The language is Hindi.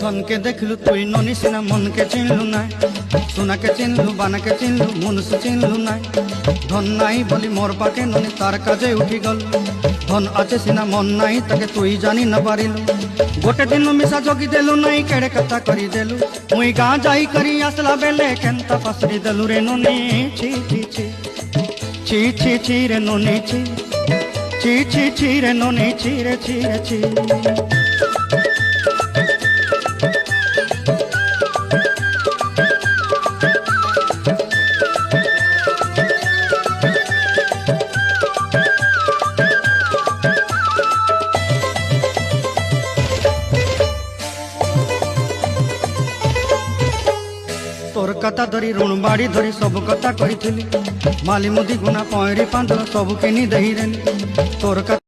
धन के देखलु तुई ननी सिना मन के चिन्हलु ना सोना के चिन्हलु बाना के चिन्हलु मुनुष चिन्हलु ना धन नाई बोली मोर पाके ननी तार काजे उठी गल धन आचे सिना मन नाई ताके तुई जानी न पारिलु गोटे दिन मिसा जोगी देलु नाई केड़े कथा करी देलु मुई गाँ जाई करी आसला बेले केंता पसरी देलु रे ननी छी छी छी छी छी छी रे ननी छी छी छी छी रे ननी छी रे छी रे छी तोर कथा धरी ऋण बाड़ी धरी सब कथा कही माली मुदी गुना पईरी पांच सब किनी दही तोर कथा